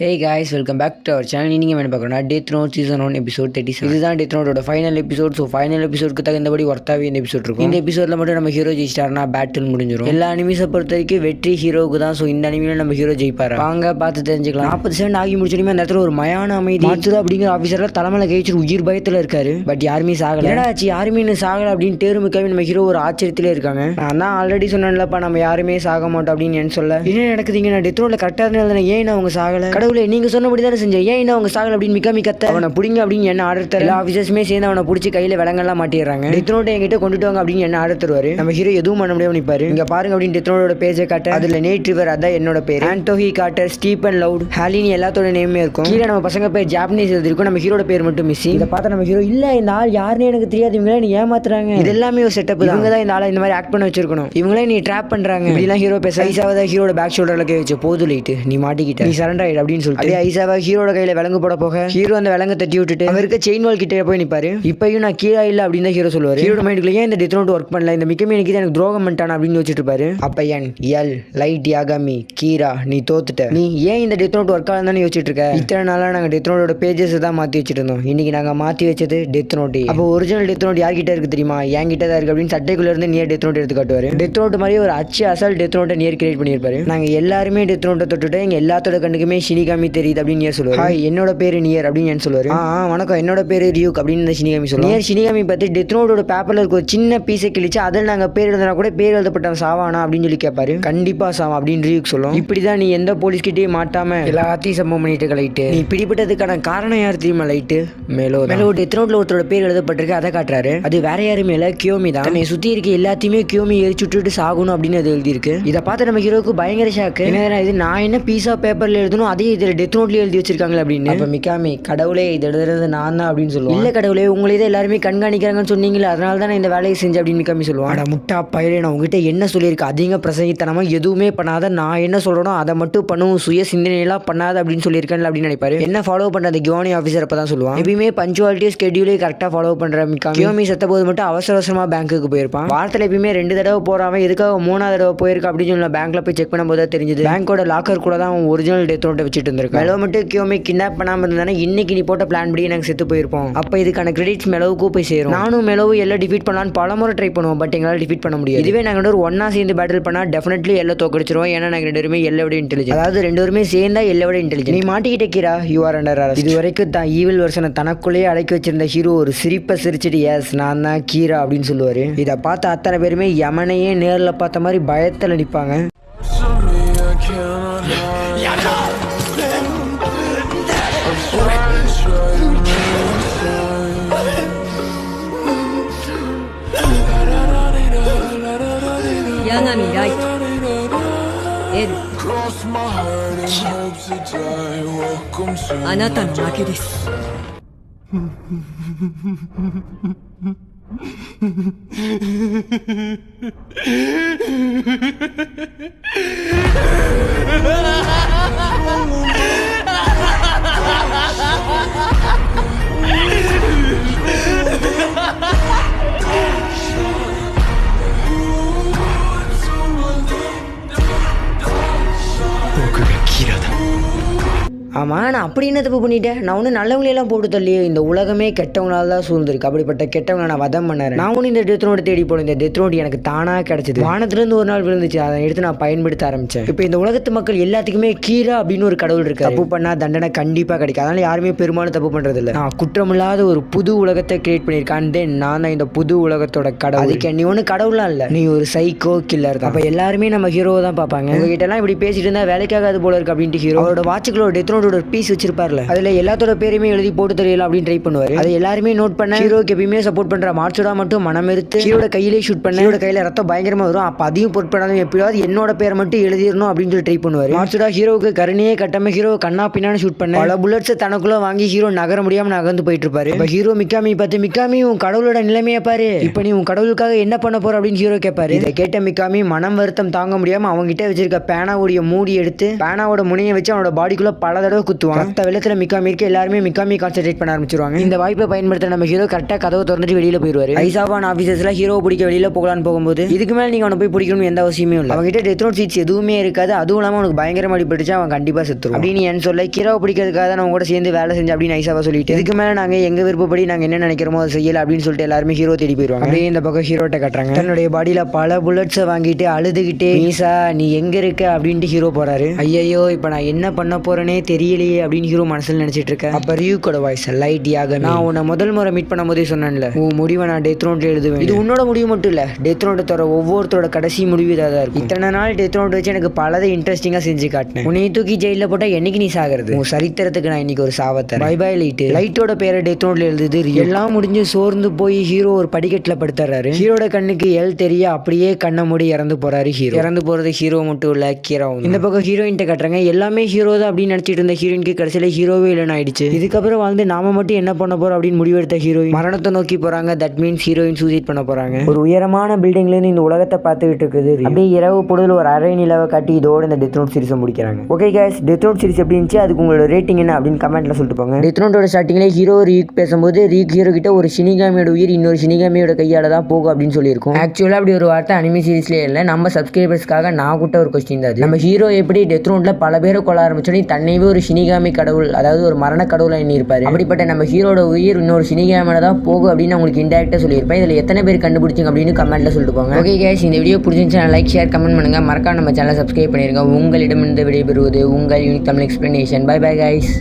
Hey guys, welcome back to our channel. நீங்கள் என்ன பார்க்கணும்னா டெத் நோட் சீசன் 1 எபிசோட் 37. இதுதான் டெத் நோட்டோட ஃபைனல் எபிசோட். ஸோ ஃபைனல் எபிசோடுக்கு தகுந்தபடி ஒர்த்தாவே இந்த எபிசோட் இருக்கும். இந்த எபிசோடில் மட்டும் நம்ம ஹீரோ ஜெயிச்சிட்டாருன்னா பேட்டில் முடிஞ்சிடும். எல்லா அனிமீஸை பொறுத்த வரைக்கும் வெற்றி ஹீரோவுக்கு தான். ஸோ இந்த அனிமையில் நம்ம ஹீரோ ஜெயிப்பாரு. வாங்க பார்த்து தெரிஞ்சுக்கலாம். 40 செகண்ட் ஆகி முடிச்சோமே அந்த இடத்துல ஒரு மயான அமைதி. மாட்சுதா அப்படிங்கிற ஆஃபீஸரில் தலைமையில் கழிச்சு உயிர் பயத்தில் இருக்காரு. பட் யாருமே சாகலை. என்னடாச்சு யாருமே இன்னும் சாகலை அப்படின்னு தேர்வுக்காக நம்ம ஹீரோ ஒரு ஆச்சரியத்திலே இருக்காங்க. நான் தான் ஆல்ரெடி சொன்னேன்லப்பா நம்ம யாருமே சாக மாட்டோம் அப்படின்னு என்ன சொல்ல. என்ன நடக்குதுங்க? நான் டெத் நோட்டில் கரெக்டாக இருந்தேன். ஏன் அவங்க சாகலை? கடவுளே நீங்க சொன்னபடி செஞ்சேன். ஏன் அவங்க சாகல அப்படின்னு மிகாமி கத்த அவனை பிடிங்க அப்படின்னு என்ன ஆர்டர் தர. எல்லா ஆஃபீஸர்ஸுமே சேர்ந்து அவனை பிடிச்சி கையில விலங்கெல்லாம் மாட்டிடுறாங்க. டெத் நோட்டை என்கிட்ட கொண்டுட்டு வாங்க அப்படின்னு என்ன ஆர்டர் தருவாரு. நம்ம ஹீரோ எதுவும் பண்ண முடியாம நிப்பாரு. இங்க பாருங்க அப்படின்னு டெத் நோட்டோட பேஜை காட்ட அதுல நேட் ரிவர் அதான் என்னோட பேர். ஆண்டோஹி காட்டர், ஸ்டீபன் லவுட், ஹாலினி எல்லாத்தோட நேமே இருக்கும். கீழே நம்ம பசங்க பேர் ஜாப்பனீஸ் எழுதிருக்கும். நம்ம ஹீரோட பேர் மட்டும் மிஸ்ஸிங். இதை பார்த்தா நம்ம ஹீரோ இல்ல இந்த ஆள் யாருன்னு எனக்கு தெரியாது, இவங்களே நீ ஏமாத்துறாங்க, இது எல்லாமே ஒரு செட்டப். இவங்க தான் இந்த ஆளை இந்த மாதிரி ஆக்ட் பண்ண வச்சிருக்கணும், இவங்களே நீ ட்ராப் பண்றாங்க இப்படிலாம் ஹீரோ பேச. ஐசாவதா ஹீரோட பேக் ஷோல்டர்ல கை வச்சு போது லைட் நீ மாட்டிக்கிட்ட, நீ சரண்டர் ஆயிடு அப்படின்னு சொல்லிட்டு ஐசாவா ஹீரோட கையில விலங்கு போட போக ஹீரோ அந்த விலங்கு தட்டி விட்டுட்டு அங்க இருக்க செயின் வால் கிட்ட போய் நிப்பாரு. இப்பயும் நான் கீழே இல்ல அப்படின்னு தான் ஹீரோ சொல்லுவாரு. ஹீரோட மைண்டுக்குள்ள ஏன் இந்த டெத் நோட் ஒர்க் பண்ணல, இந்த மிக்கமே எனக்கு துரோகம் பண்ணிட்டான் அப்படின்னு யோசிச்சுட்டு இருப்பாரு. அப்ப N L light Yagami Keera நீ தோத்துட்ட, நீ ஏன் இந்த டெத் நோட் ஒர்க் ஆகுதுன்னு யோசிச்சுட்டு இருக்க. இத்தனை நாளா நாங்க டெத் நோட்டோட பேஜஸ் தான் மாத்தி வச்சுட்டு இருந்தோம், இன்னைக்கு நாங்க மாத்தி வச்சது டெத் நோட். அப்போ ஒரிஜினல் டெத் நோட் யார்கிட்ட இருக்கு தெரியுமா? என்கிட்ட தான் இருக்கு அப்படின்னு சட்டைக்குள்ள இருந்து நியர் டெத் நோட் எடுத்து காட்டுவாரு. டெத் நோட் மாதிரி ஒரு அச்சு அசல் டெத் நோட்டை நியர் கிரியேட் பண்ணியிருப்பாரு. நாங்க எல்லாருமே டெத் நோட்டை தொட்டுட்டு எங்க எல்லாத்தோட கண்ணுக்குமே ஷினிகாமி தெரியுது அப்படின்னு நியர் சொல்லுவாரு. ஹாய் என்னோட பேரு நியர் அப்படின்னு சொல்லுவாரு. வணக்கம் என்னோட பேரு ரியூக் அப்படின்னு ஷினிகாமி சொல்லுவாங்க. நியர் ஷினிகாமி பத்தி டெத் நோட்டோட பேப்பர்ல இருக்க ஒரு சின்ன பீஸை கிழிச்சு அதில் நாங்க பேர் எழுதுனா கூட பேர் எழுதப்பட்ட சாவானா அப்படின்னு சொல்லி கேட்பாரு. கண்டிப்பா சாவா அப்படின்னு ரியூக் சொல்லும். இப்படிதான் நீ எந்த போலீஸ் கிட்டேயும் மாட்டாம எல்லாத்தையும் சம்பவம் பண்ணிட்டு லைட்டு. நீ பிடிப்பட்டதுக்கான காரணம் யார் தெரியுமா? லைட்டு மேலோ டெத் நோட்ல ஒருத்தரோட பேர் எழுதப்பட்டிருக்கு, அதை காட்டுறாரு. அது வேற யாருமே இல்ல, கியோமி தான். நீ சுத்தி இருக்க எல்லாத்தையுமே கியோமி எரிச்சு விட்டுட்டு சாகணும் அப்படின்னு அது எழுதிருக்கு. இதை பார்த்து நம்ம ஹீரோக்கு பயங்கர ஷாக்கு. இது நான் என்ன பீஸா பேப்பர்ல எழுதணும், அதே இதுல டெத் நோட்ல எழுதி வச்சிருக்காங்க அப்படின்னு. அப்ப மிகாமி கடவுளே இது எழுதுறது நான் தான் அப்படின்னு சொல்லுவான். இல்ல கடவுளே உங்களை தான் எல்லாருமே கண்காணிக்கிறாங்கன்னு சொன்னீங்களா, அதனால தான் நான் இந்த வேலையை செஞ்சு அப்படின்னு மிகாமி சொல்லுவான். முட்டா பயிலே நான் உங்ககிட்ட என்ன சொல்லியிருக்கேன், அதிக பிரசங்கித்தனமா எதுவுமே பண்ணாத, நான் என்ன சொல்றேனோ அதை மட்டும் பண்ணுவோம், சுய சிந்தனையெல்லாம் பண்ணாத அப்படின்னு சொல்லியிருக்கேன் அப்படின்னு நினைப்பாரு. என்ன ஃபாலோ பண்ற அந்த கியோனி ஆஃபீஸர் அப்பதான் சொல்லுவான். எப்பயுமே பஞ்சுவாலிட்டி ஸ்கெடியூலே கரெக்டா ஃபாலோ பண்ற மிகாமி. கியோமி செத்த போது மட்டும் அவசர அவசரமா பேங்க்குக்கு போயிருப்பான். வாரத்தில் எப்பயுமே 2 தடவை போறான், எதுக்காக 3ஆவது தடவை போயிருக்கா அப்படின்னு சொல்லி பேங்க்ல போய் செக் பண்ணும்போது தெரிஞ்சது பேங்கோட லாக்கர் கூட தான் அவன் ஒரிஜினல் டெத் நோட்டை வச்சுட்டு இருந்திருக்கான். மெலோ மட்டும் கியோமி கிட்னாப் பண்ணாம இருந்தானே இன்னைக்கு நீ போட்ட பிளான் படி நாங்கள் செத்து போயிருப்போம். அப்போ இதுக்கான கிரெடிட்ஸ் மெலோவுக்கும் போய் சேரும். நானும் மெலோவும் எல்லாம் டிஃபீட் பண்ணலான்னு பலமுறை ட்ரை பண்ணுவோம், பட் எங்களால் டிஃபீட் பண்ண முடியாது. இதுவே நாங்கள் ஒரு ஒன்னா சேர்ந்து பேட்டில் பண்ணா டெஃபினெட்லி எல்லாம் தோக்கடிச்சிருவோம். ஏன்னா நாங்கள் 2 பேருமே எல்லை விட இன்டெலிஜென்ட், அதாவது 2 பேருமே சேர்ந்தா எல்லை விட இன்டெலிஜென்ட். நீ மாட்டிக்கிட்ட Keera, you are under arrest. இது வரைக்கும் தான் ஈவில் வெர்ஷனை தனக்குள்ளேயே அடக்கி வச்சிருந்த ஹீரோ ஒரு சிரிப்பை சிரிச்சிட்டு எஸ் நான் தான் கீரா அப்படின்னு சொல்லுவாரு. இதை பார்த்து அத்தனை பேருமே யமனையே நேரில் பார்த்த மாதிரி பயத்தில் நிற்பாங்க. ஆமா நான் அப்படி என்ன தப்பு பண்ணிட்டேன்? நான் ஒன்றும் நல்லவங்களெல்லாம் போட்டு தள்ளியே, இந்த உலகமே கெட்டவங்களால தான் சூழ்ந்திருக்கு. அப்படிப்பட்ட கெட்டவங்களை நான் வதம் பண்ணேன். நான் ஒன்று இந்த டெத் நோட் தேடி போனேன். இந்த டெத் நோட் எனக்கு தானா கிடைச்சது, வானத்திலிருந்து ஒரு நாள் விழுந்துச்சு, அதை எடுத்து நான் பயன்படுத்த ஆரம்பிச்சேன். இப்போ இந்த உலகத்து மக்கள் எல்லாத்துக்குமே கீரா அப்படின்னு ஒரு கடவுள் இருக்கு. தப்பு பண்ணா தண்டனை கண்டிப்பா கிடைக்கும், அதனால யாருமே பெரும்பாலும் தப்பு பண்றது இல்லை. நான் குற்றமில்லாத ஒரு புது உலகத்தை கிரியேட் பண்ணியிருக்கேன். தென் நான் தான் இந்த புது உலகத்தோட கடவுள். அதுக்கு நீ ஒன்றும் கடவுளா இல்லை, நீ ஒரு சைக்கோ கில்லர் தான். அப்போ எல்லாருமே நம்ம ஹீரோவை தான் பார்ப்பாங்க. உங்ககிட்ட எல்லாம் இப்படி பேசிட்டு இருந்தா வேலைக்காகாது போல இருக்கு அப்படின்ட்டு ஹீரோ அவரோட வாட்சுகளோட டெத் நோட் ஒரு பீஸ் வச்சிருப்பார்ல, அதுல எல்லாத்தோட பேருமே எழுதி போட்டு தெரியல அப்படின்னு ட்ரை பண்ணுவாரு. அதை எல்லாருமே நோட் பண்ண ஹீரோக்கு எப்பயுமே சப்போர்ட் பண்ற மாட்சுடா மட்டும் மனமெடுத்து ஹீரோட கையிலே ஷூட் பண்ண. ஹீரோட கையில ரத்தம் பயங்கரமா வரும். அப்ப அதையும் பொருட்படாத எப்படியாவது என்னோட பேரை மட்டும் எழுதிடணும் அப்படின்னு சொல்லி ட்ரை பண்ணுவாரு. மாட்சுடா ஹீரோவுக்கு கருணையே கட்டாம ஹீரோ கண்ணா பின்னான்னு ஷூட் பண்ண பல புல்லட்ஸ் தனக்குள்ள வாங்கி ஹீரோ நகர முடியாம நகர்ந்து போயிட்டு இருப்பாரு. இப்ப ஹீரோ மிக்காமி பார்த்து மிக்காமி உன் கடவுளோட நிலைமையை பாரு, இப்ப நீ உன் கடவுளுக்காக என்ன பண்ண போற அப்படின்னு ஹீரோ கேட்பாரு. இதை கேட்ட மிக்காமி மனம் வருத்தம் தாங்க முடியாம அவங்க கிட்ட வச்சிருக்க பேனாவுடைய மூடி எடுத்து பேனாவோட முனையை வச்சு அவனோட பாடிக்குள்ள பல தடவை குத்துவான். ரத்த வெள்ளத்துல மிக்காமி இருக்க எல்லாருமே மிக்காமி கான்சென்ட்ரேட் பண்ண ஆரம்பிச்சிருவாங்க. இந்த வாய்ப்பை பயன்படுத்த நம்ம ஹீரோ கரெக்டா கதவை திறந்துட்டு வெளியில போயிடுவாரு. ஐசாவான் ஆபீசர்ஸ்ல ஹீரோ பிடிக்க வெளியில போகலான்னு போகும்போது இதுக்கு மேல நீங்க அவனை போய் பிடிக்கணும் எந்த அவசியமே இல்லை. அவங்ககிட்ட டெத் நோட் சீட்ஸ் எதுவுமே இருக்காது. அதுவும் இல்லாம அவனுக்கு பயங்கரமா அடிபட்டுச்சு. அவன் கண்டிப்பா செத்துரும் அப்படின்னு என் சொல்ல ஹீரோவை பிடிக்கிறதுக்காக தான் அவங்க கூட சேர்ந்து வேலை செஞ்சு அப்படின்னு ஐசாவா சொல்லிட்டு இதுக்கு மேல நாங்க எங்க விருப்பப்படி நாங்க என்ன நினைக்கிறோமோ அதை செய்யல அப்படின்னு சொல்லிட்டு எல்லாருமே ஹீரோ தேடி போயிருவாங்க. அப்படியே இந்த பக்கம் ஹீரோட்ட கட்டுறாங்க. தன்னுடைய பாடியில பல புல்லட்ஸை வாங்கிட்டு அழுதுகிட்டே மீசா நீ எங்க இருக்க அப்படின்ட்டு ஹீரோ போறாரு. ஐயோ இப்ப நான் என்ன பண்ண போறேனே தெரியலையே அப்படின்னு ஹீரோ மனசுல நினைச்சிட்டு இருக்கேன். அப்ப ரியூக்கோட வாய்ஸ் லைட் யாக நான் உன்னை முதல் முறை மீட் பண்ணும் போதே சொன்னேன்ல உன் முடிவை நான் டெத் நோட்ல எழுதுவேன். இது உன்னோட முடிவு மட்டும் இல்ல டெத் நோட்டை தர ஒவ்வொருத்தரோட கடைசி முடிவு இதாக தான் இருக்கும். இத்தனை நாள் டெத் நோட் வச்சு எனக்கு பலதை இன்ட்ரெஸ்டிங்கா செஞ்சு காட்டினேன். உன்னை தூக்கி ஜெயில போட்டா என்னைக்கு நீ சாகிறது உன் சரித்திரத்துக்கு நான் இன்னைக்கு ஒரு சாவத்தேன். By by light. லைட்டோட பேரை டெத் நோட்ல எழுதுது. எல்லாம் முடிஞ்சு சோர்ந்து போய் ஹீரோ ஒரு படிக்கட்டுல படுத்துறாரு. ஹீரோட கண்ணுக்கு எல் தெரிய அப்படியே கண்ணை மூடி இறந்து போறாரு. ஹீரோ இறந்து போறது ஹீரோ மட்டும் இல்ல கீராவும். இந்த பக்கம் ஹீரோயின் கட்டுறாங்க. எல்லாமே ஹீரோ தான் அப்படின்னு நினைச்சிட்டு இருந்த ஹீரோயினுக்கு கடைசியில ஹீரோவே இல்லைன்னு ஆயிடுச்சு. இதுக்கப்புறம் வந்து நாம மட்டும் என்ன பண்ண போறோம் அப்படின்னு முடிவெடுத்த ஹீரோயின் மரணத்தை நோக்கி போறாங்க. தட் மீன்ஸ் ஹீரோயின் சூசைட் பண்ண போறாங்க. ஒரு உயரமான பில்டிங்ல இருந்து இந்த உலகத்தை பார்த்துக்கிட்டு இருக்குது. அப்படியே இரவு பொழுதுல ஒரு அரை நிலவை காட்டி இதோட இந்த டெத் நோட் சீரிஸை முடிக்கிறாங்க. Okay guys, death note series எப்படி இருந்துச்சு அதுக்கு உங்களோட ரேட்டிங் என்ன அப்படின்னு கமெண்ட்ல சொல்லிட்டு போங்க. டெத் நோட்டோட ஸ்டார்டிங்ல ஹீரோ ரீக் பேசும்போது ரீக் ஹீரோ கிட்ட ஒரு ஷினிகாமியோட உயிர் இன்னொரு ஷினிகாமியோட கையால தான் போகும் அப்படின்னு சொல்லியிருக்கும். ஆக்சுவலா அப்படி ஒரு வார்த்தை அனிமி சீரிஸ்லேயே இல்லை. நம்ம சப்ஸ்கிரைபர்ஸ்க்காக நான் கூட்ட ஒரு கொஸ்டின் தான். நம்ம ஹீரோ எப்படி டெத் நோட்ல பல பேரை கொள்ள ஆரம்பிச்சோன்னே தன்னைவே ஒரு ஷினிகாமி கடவுள் அதாவது ஒரு மரண கடவுளை எண்ணி இருப்பாரு. அப்படிப்பட்ட நம்ம ஹீரோட உயிர் இன்னொரு ஷினிகாமியோட தான் போகும் அப்படின்னு உங்களுக்கு இன்டெரக்டா சொல்லியிருப்பேன். இதுல எத்தனை பேர் கண்டுபிடிச்சிங்க அப்படின்னு கமெண்ட்ல சொல்லிட்டு போங்க. ஓகே கைஸ், இந்த வீடியோ பிடிச்சிருந்துச்சுன்னா லைக் ஷேர் கமெண்ட் பண்ணுங்க. மறக்காம நம்ம சேனலை சப்ஸ்கிரைப் பண்ணிருங்க. உங்களிடமிருந்து விடைபெறுவது உங்கள் unique Tamil explanation. Bye bye guys.